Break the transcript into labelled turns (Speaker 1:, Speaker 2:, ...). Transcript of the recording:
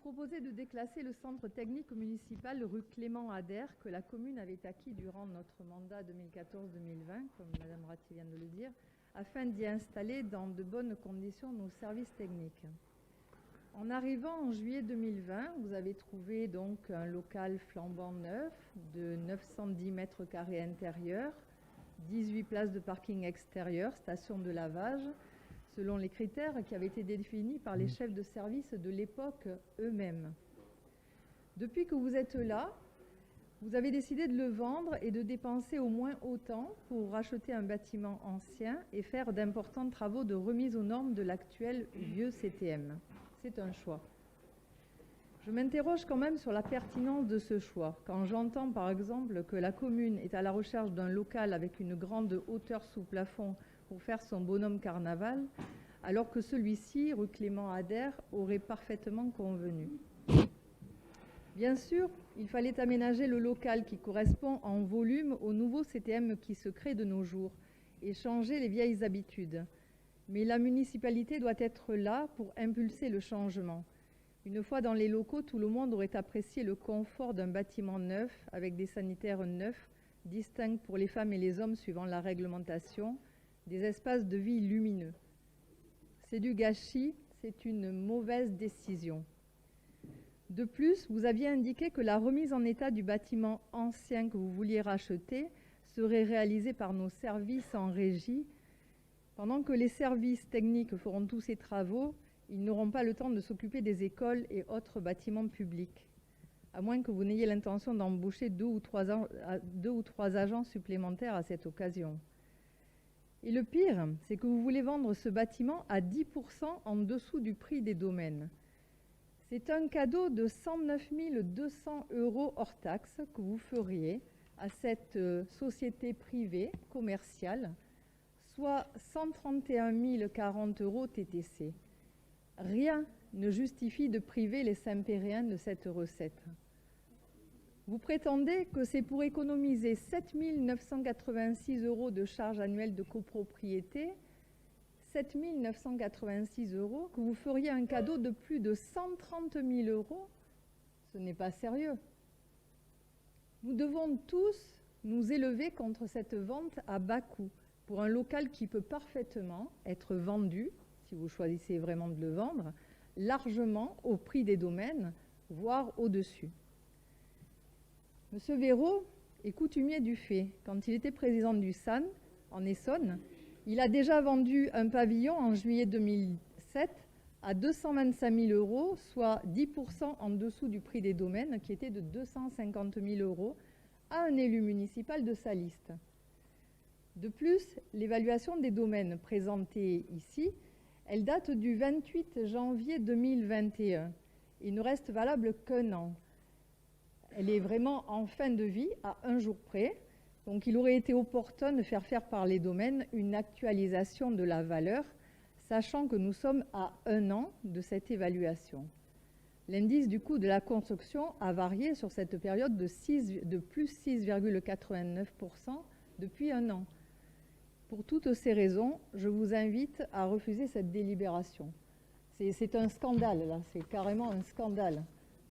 Speaker 1: proposez de déclasser le centre technique municipal rue Clément Ader que la commune avait acquis durant notre mandat 2014-2020, comme Madame Ratti vient de le dire, afin d'y installer dans de bonnes conditions nos services techniques. En arrivant en juillet 2020, vous avez trouvé donc un local flambant neuf de 910 mètres carrés intérieurs, 18 places de parking extérieur, station de lavage, selon les critères qui avaient été définis par les chefs de service de l'époque eux-mêmes. Depuis que vous êtes là, vous avez décidé de le vendre et de dépenser au moins autant pour racheter un bâtiment ancien et faire d'importants travaux de remise aux normes de l'actuel vieux CTM. C'est un choix. Je m'interroge quand même sur la pertinence de ce choix, quand j'entends par exemple que la commune est à la recherche d'un local avec une grande hauteur sous plafond pour faire son bonhomme carnaval, alors que celui-ci, rue Clément Ader, aurait parfaitement convenu. Bien sûr, il fallait aménager le local qui correspond en volume au nouveau CTM qui se crée de nos jours et changer les vieilles habitudes. Mais la municipalité doit être là pour impulser le changement. Une fois dans les locaux, tout le monde aurait apprécié le confort d'un bâtiment neuf avec des sanitaires neufs, distincts pour les femmes et les hommes suivant la réglementation, des espaces de vie lumineux. C'est du gâchis, c'est une mauvaise décision. De plus, vous aviez indiqué que la remise en état du bâtiment ancien que vous vouliez racheter serait réalisée par nos services en régie. Pendant que les services techniques feront tous ces travaux, ils n'auront pas le temps de s'occuper des écoles et autres bâtiments publics, à moins que vous n'ayez l'intention d'embaucher deux ou trois agents supplémentaires à cette occasion. Et le pire, c'est que vous voulez vendre ce bâtiment à 10% en dessous du prix des domaines. C'est un cadeau de 109 200 € hors taxes que vous feriez à cette société privée commerciale, soit 131 040 € TTC. Rien ne justifie de priver les Saint-Péréens de cette recette. Vous prétendez que c'est pour économiser 7 986 € de charges annuelles de copropriété, 7 986 € que vous feriez un cadeau de plus de 130 000 €. Ce n'est pas sérieux. Nous devons tous nous élever contre cette vente à bas coût pour un local qui peut parfaitement être vendu, si vous choisissez vraiment de le vendre, largement au prix des domaines, voire au-dessus. Monsieur Véraud est coutumier du fait. Quand il était président du SAN, en Essonne, il a déjà vendu un pavillon en juillet 2007 à 225 000 €, soit 10% en dessous du prix des domaines, qui était de 250 000 €, à un élu municipal de sa liste. De plus, l'évaluation des domaines présentée ici, elle date du 28 janvier 2021 et ne reste valable qu'1 an. Elle est vraiment en fin de vie, à un jour près. Donc il aurait été opportun de faire par les domaines une actualisation de la valeur, sachant que nous sommes à 1 an de cette évaluation. L'indice du coût de la construction a varié sur cette période de plus 6,89% depuis 1 an. Pour toutes ces raisons, je vous invite à refuser cette délibération. C'est un scandale, là, c'est carrément un scandale.